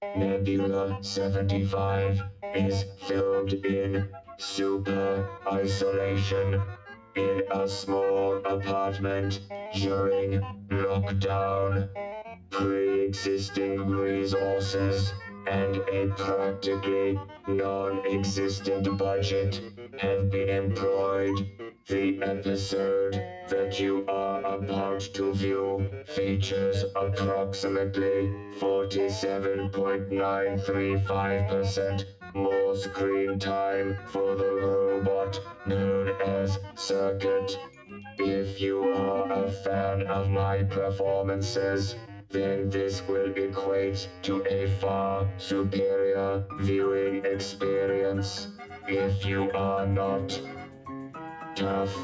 Nebula-75 is filmed in super isolation in a small apartment during lockdown. Pre-existing resources and a practically non-existent budget have been employed. The episode that you are about to view features approximately 47.935% more screen time for the robot known as Circuit. If you are a fan of my performances, then this will equate to a far superior viewing experience. If you are not, tough.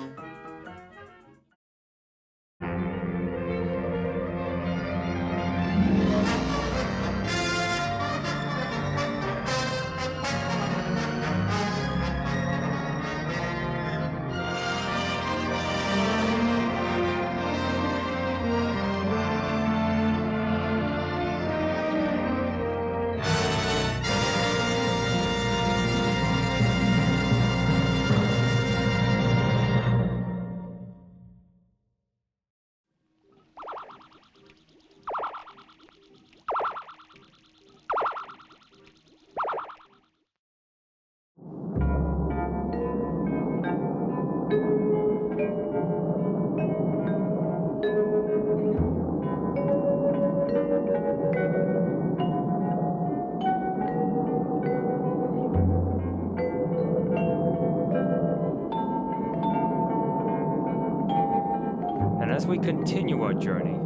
As we continue our journey,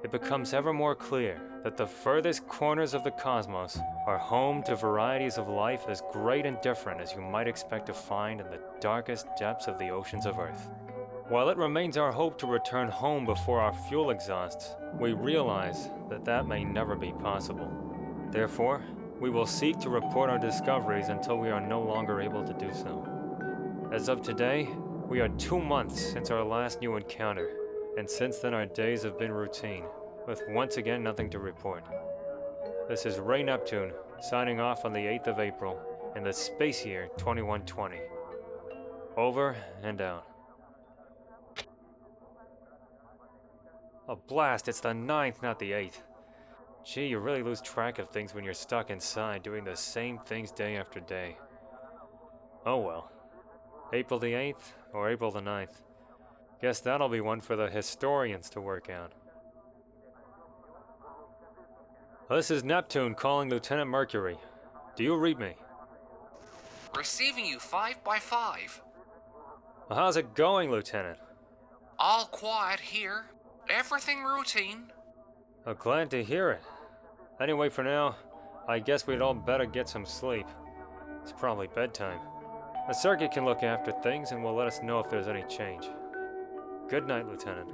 it becomes ever more clear that the furthest corners of the cosmos are home to varieties of life as great and different as you might expect to find in the darkest depths of the oceans of Earth. While it remains our hope to return home before our fuel exhausts, we realize that that may never be possible. Therefore, we will seek to report our discoveries until we are no longer able to do so. As of today, we are 2 months since our last new encounter, and since then our days have been routine, with once again nothing to report. This is Ray Neptune, signing off on the 8th of April, in the space year 2120. Over and out. Oh blast, it's the 9th, not the 8th. Gee, you really lose track of things when you're stuck inside doing the same things day after day. Oh well. April the 8th or April the 9th. Guess that'll be one for the historians to work out. This is Neptune calling Lieutenant Mercury. Do you read me? Receiving you 5 by 5. Well, how's it going, Lieutenant? All quiet here. Everything routine. I'm glad to hear it. Anyway, for now, I guess we'd all better get some sleep. It's probably bedtime. The circuit can look after things and will let us know if there's any change. Good night, Lieutenant.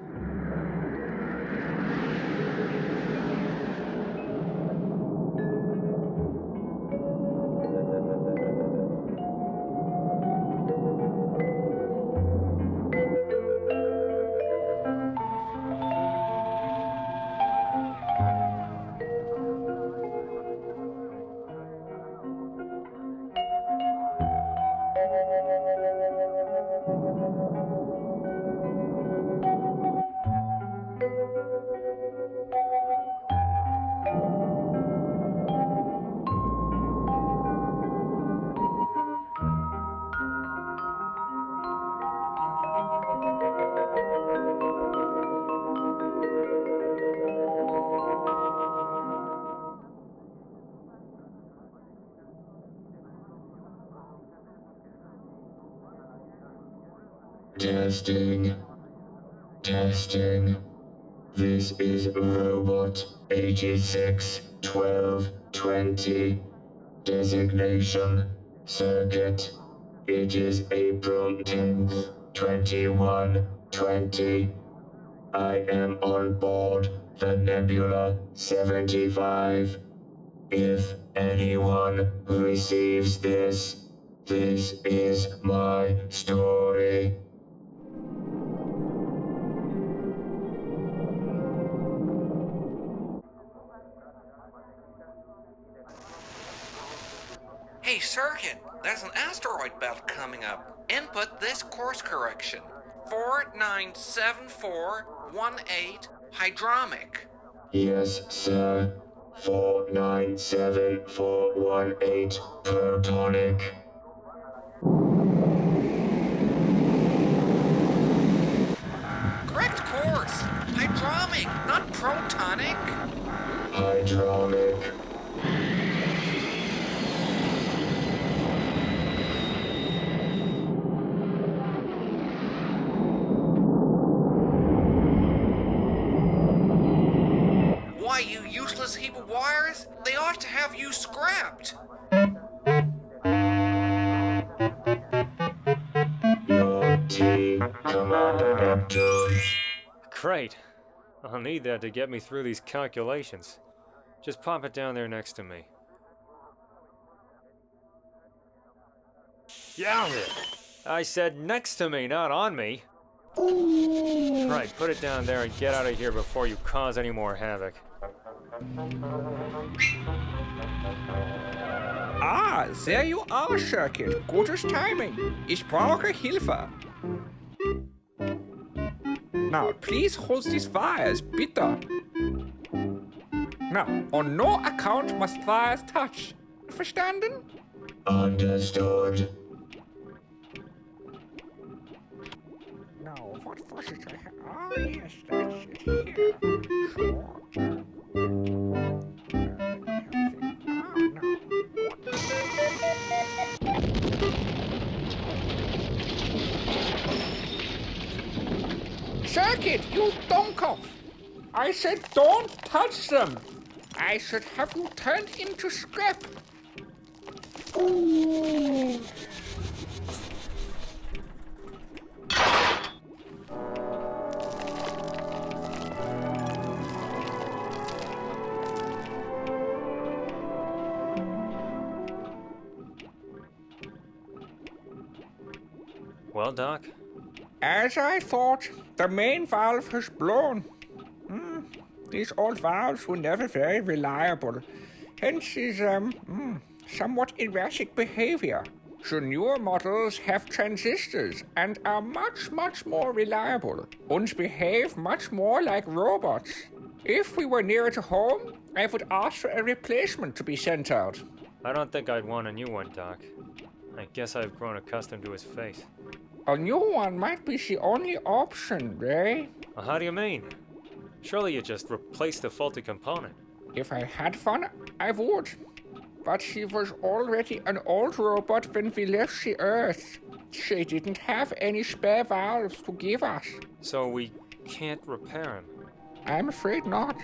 Testing. This is Robot 861220. Designation Circuit. It is April 10th, 2120. I am on board the Nebula-75. If anyone receives this is my story. Circuit, there's an asteroid belt coming up. Input this course correction. 497418 hydromic. Yes, sir. 497418 protonic. Correct course. Hydromic, not protonic. Hydromic. Why, you useless heap of wires? They ought to have you scrapped. Your T, Commander Neptune. Great. I'll need that to get me through these calculations. Just pop it down there next to me. Yeah. I said next to me, not on me. Right, put it down there and get out of here before you cause any more havoc. Ah, there you are, Circuit. Gutes Timing. Ich brauche Hilfe. Now, please hold these wires, bitte. Now, on no account must wires touch. Verstanden? Understood. Now, what was it I had? Oh, yes, that's it here. Sure. Circuit, you Dummkopf! I said don't touch them! I should have you turned into scrap! Ooh. Well, Doc? As I thought, the main valve has blown. These old valves were never very reliable, hence his somewhat erratic behavior. The newer models have transistors and are much, much more reliable and behave much more like robots. If we were nearer to home, I would ask for a replacement to be sent out. I don't think I'd want a new one, Doc. I guess I've grown accustomed to his face. A new one might be the only option, eh? Well, how do you mean? Surely you just replaced the faulty component. If I had one, I would. But she was already an old robot when we left the Earth. She didn't have any spare valves to give us. So we can't repair him. I'm afraid not.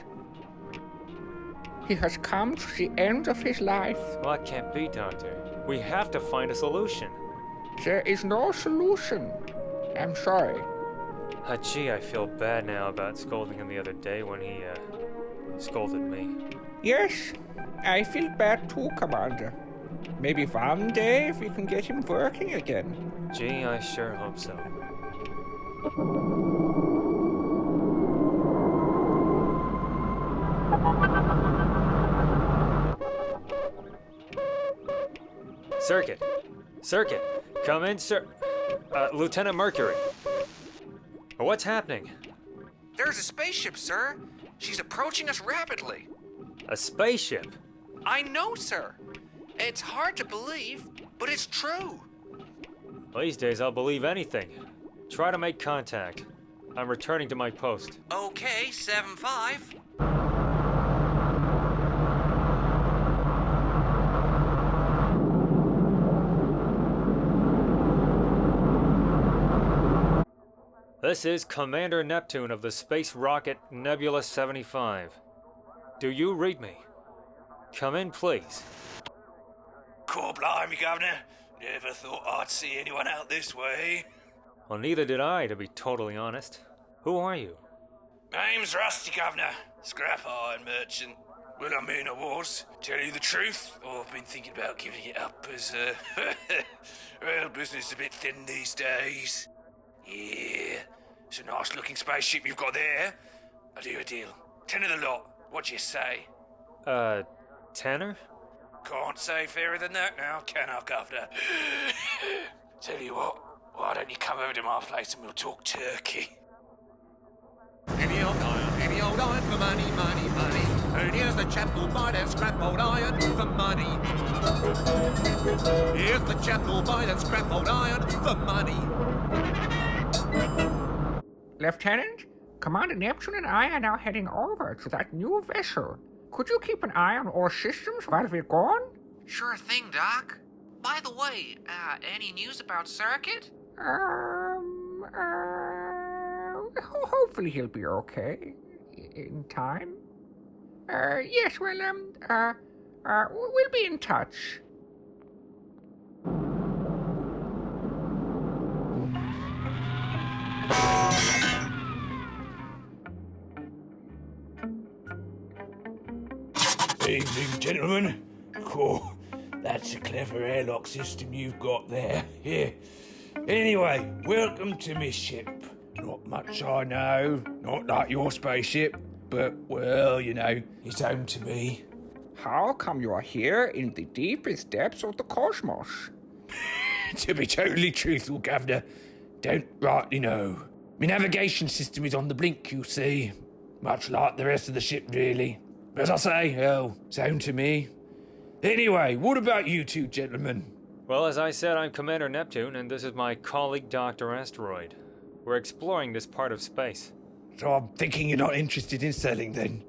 He has come to the end of his life. Well, that can't be, Doctor. We have to find a solution. There is no solution. I'm sorry. Gee, I feel bad now about scolding him the other day when he, scolded me. Yes, I feel bad too, Commander. Maybe one day we can get him working again. Gee, I sure hope so. Circuit! Circuit! Come in, sir. Lieutenant Mercury. What's happening? There's a spaceship, sir. She's approaching us rapidly. A spaceship? I know, sir. It's hard to believe, but it's true. These days I'll believe anything. Try to make contact. I'm returning to my post. Okay, 7-5. This is Commander Neptune of the space rocket Nebula-75. Do you read me? Come in, please. God blimey, Governor. Never thought I'd see anyone out this way. Well, neither did I, to be totally honest. Who are you? Name's Rusty, Governor. Scrap iron merchant. Well, I mean, I was. Tell you the truth, I've been thinking about giving it up as, well, business is a bit thin these days. Yeah, it's a nice looking spaceship you've got there. I'll do a deal. 10 of the lot. What do you say? Tanner? Can't say fairer than that now, can I, Governor? Tell you what, why don't you come over to my place and we'll talk turkey? Any old iron for money, money, money. And here's the chap who'll buy that scrap old iron for money. Here's the chap who'll buy that scrap old iron for money. Lieutenant, Commander Neptune and I are now heading over to that new vessel. Could you keep an eye on all systems while we're gone? Sure thing, Doc. By the way, any news about Circuit? Hopefully he'll be okay in time. Yes, well, we'll be in touch. Evening, gentlemen. Cool. That's a clever airlock system you've got there. Yeah. Anyway, welcome to my ship. Not much I know, not like your spaceship, but, well, you know, it's home to me. How come you are here in the deepest depths of the cosmos? To be totally truthful, Governor, don't rightly know. My navigation system is on the blink, you see. Much like the rest of the ship, really. As I say, hell, it's home to me. Anyway, what about you two gentlemen? Well, as I said, I'm Commander Neptune, and this is my colleague, Dr. Asteroid. We're exploring this part of space. So I'm thinking you're not interested in selling then.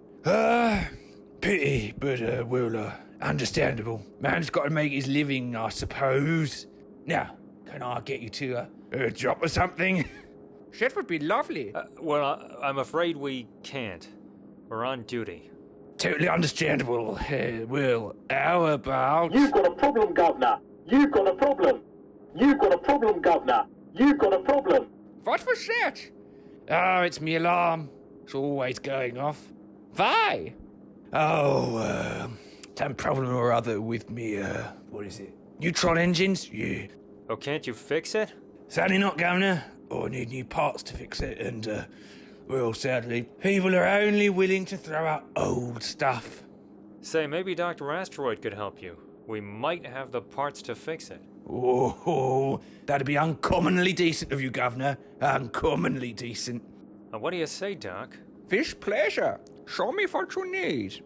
Pity, but, well, understandable. Man's got to make his living, I suppose. Now, can I get you to a drop or something? That would be lovely. I'm afraid we can't. We're on duty. Totally understandable. Well, how about... You've got a problem, Governor. You've got a problem. You've got a problem, Governor. You've got a problem. What was that? Oh, it's me alarm. It's always going off. Why? Oh, some problem or other with me, what is it? Neutron engines? Yeah. Oh, can't you fix it? Sadly not, Governor. I need new parts to fix it, and, well, sadly, people are only willing to throw out old stuff. Say, maybe Dr. Asteroid could help you. We might have the parts to fix it. Oh, that'd be uncommonly decent of you, Governor. Uncommonly decent. What do you say, Doc? With pleasure. Show me what you need.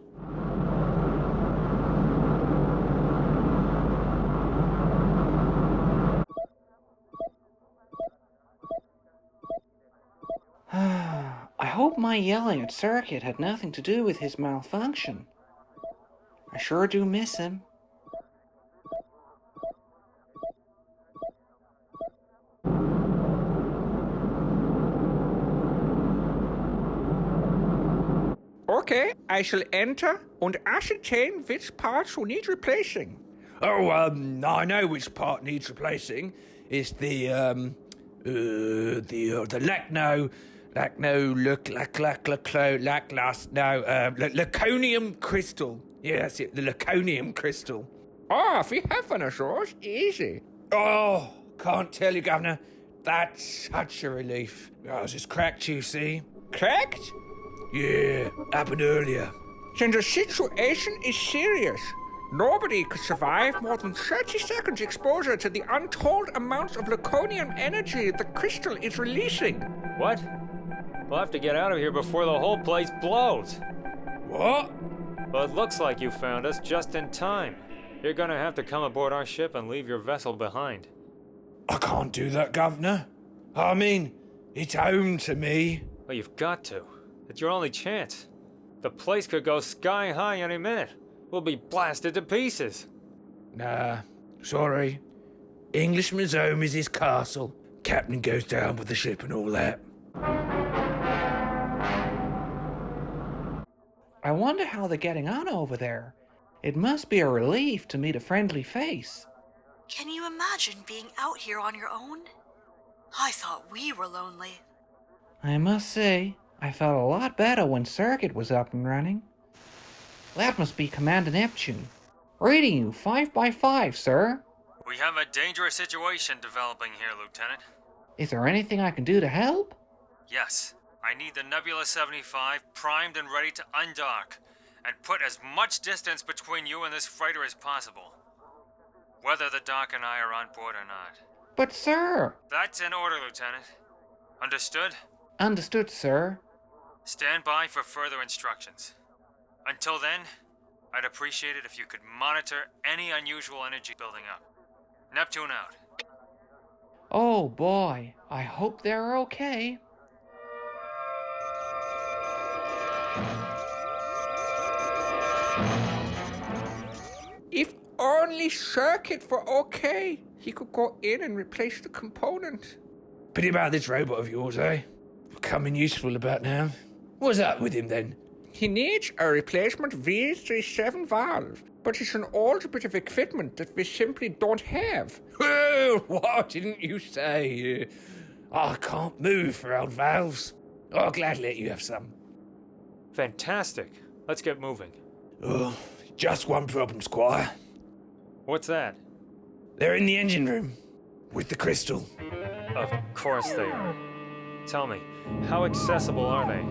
I hope my yelling at Circuit had nothing to do with his malfunction. I sure do miss him. Okay, I shall enter and ascertain which parts you need replacing. Oh, I know which part needs replacing. It's the laconium crystal. Yeah, that's it, the laconium crystal. Oh, if we have one of those, easy. Oh, can't tell you, Governor. That's such a relief. I was just cracked, you see. Cracked? Yeah, happened earlier. Then the situation is serious. Nobody could survive more than 30 seconds exposure to the untold amounts of laconium energy the crystal is releasing. What? We'll have to get out of here before the whole place blows. What? Well, it looks like you found us just in time. You're gonna have to come aboard our ship and leave your vessel behind. I can't do that, Governor. I mean, it's home to me. Well, you've got to. It's your only chance. The place could go sky high any minute. We'll be blasted to pieces. Nah, sorry. Englishman's home is his castle. Captain goes down with the ship and all that. I wonder how they're getting on over there. It must be a relief to meet a friendly face. Can you imagine being out here on your own? I thought we were lonely. I must say, I felt a lot better when Circuit was up and running. That must be Commander Neptune. Reading you 5 by 5, sir. We have a dangerous situation developing here, Lieutenant. Is there anything I can do to help? Yes. I need the Nebula-75 primed and ready to undock. and put as much distance between you and this freighter as possible. Whether the doc and I are on board or not. But, sir... That's in order, Lieutenant. Understood? Understood, sir. Stand by for further instructions. Until then, I'd appreciate it if you could monitor any unusual energy building up. Neptune out. Oh boy, I hope they're okay. If only Circuit were okay, he could go in and replace the component. Pity about this robot of yours, eh? Becoming useful about now. What's up with him then? He needs a replacement V37 valve, but it's an old bit of equipment that we simply don't have. Well, what didn't you say? I can't move for old valves. I'll gladly let you have some. Fantastic. Let's get moving. Oh, just one problem, Squire. What's that? They're in the engine room. With the crystal. Of course they are. Tell me, how accessible are they?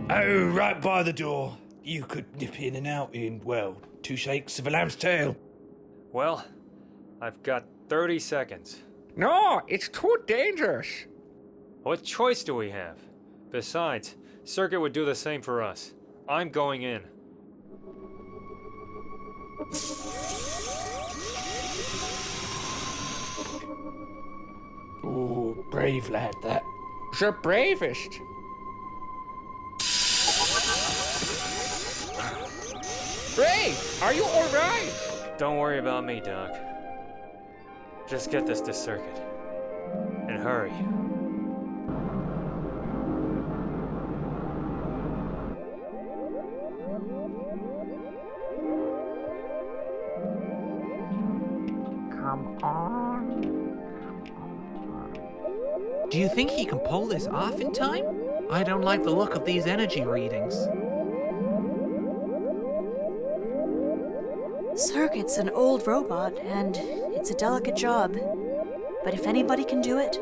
Oh, right by the door. You could nip in and out in, well, 2 shakes of a lamb's tail. Well, I've got 30 seconds. No, it's too dangerous. What choice do we have? Besides, Circuit would do the same for us. I'm going in. Oh, brave lad, that. The bravest. Ray, are you alright? Don't worry about me, Doc. Just get this to Circuit. And hurry. Come on. Do you think he can pull this off in time? I don't like the look of these energy readings. Circuit's an old robot, and it's a delicate job. But if anybody can do it,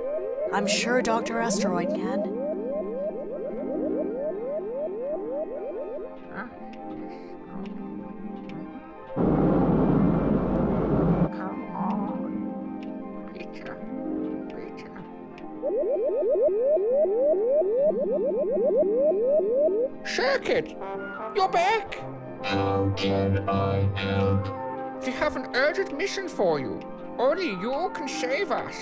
I'm sure Dr. Asteroid can. Come on. Peter. Circuit! You're back! How can I help? We have an urgent mission for you. Only you can save us.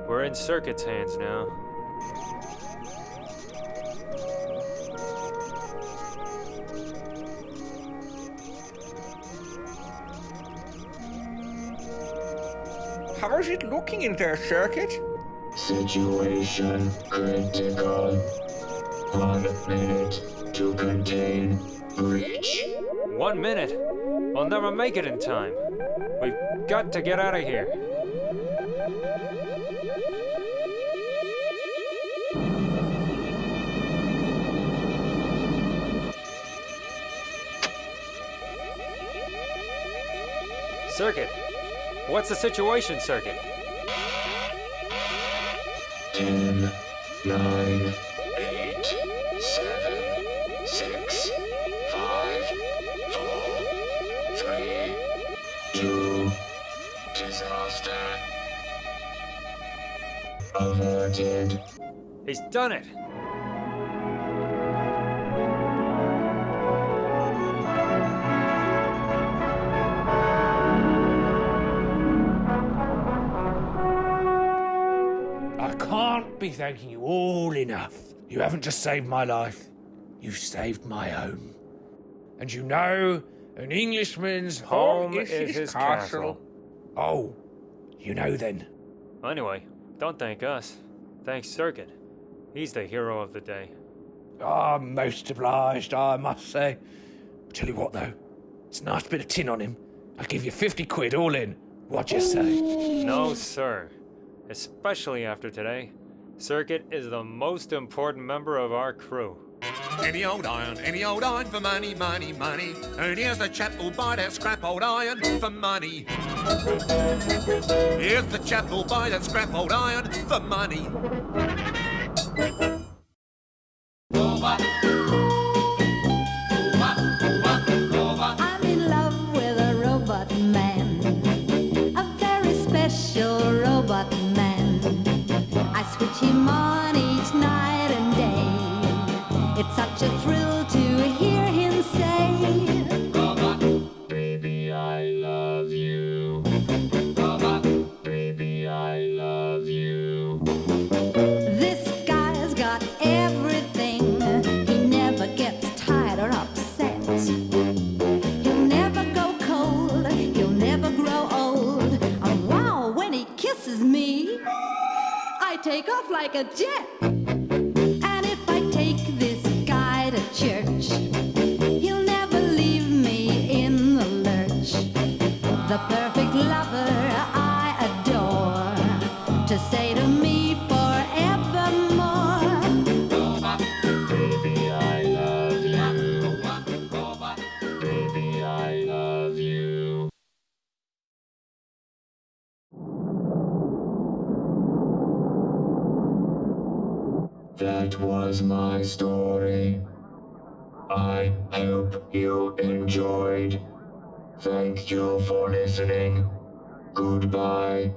We're in Circuit's hands now. How is it looking in there, Circuit? Situation critical. 1 minute to contain breach. 1 minute? I'll never make it in time. We've got to get out of here. Circuit. What's the situation, Circuit? 10, 9, 8, 7, 6, 5, 4, 3, 2, disaster averted. He's done it! Be thanking you all enough. You haven't just saved my life, you've saved my own. And you know, an Englishman's Home is his castle. Oh, you know then. Anyway, don't thank us. Thanks Circuit. He's the hero of the day. I'm most obliged, I must say. Tell you what though, it's a nice bit of tin on him. I'll give you 50 quid all in. What'd you say? No, sir. Especially after today. Circuit is the most important member of our crew. any old iron for money, money, money. And here's the chap who'll buy that scrap old iron for money. Here's the chap who'll buy that scrap old iron for money. I'm in love with a robot man, a very special robot man. I switch him on each night and day. It's such a thrill to hear him say, Robot, baby, I love you. Robot, baby, I love you. this guy's got everything. He never gets tired or upset. He'll never go cold, he'll never grow old. And wow, when he kisses me, I take off like a jet. And if I take this guy to church, he'll never leave me in the lurch. The perfect lover I adore, to say to me forevermore. Baby, I love you. Baby, I love you. That was my story. I hope you enjoyed. Thank you for listening. Goodbye.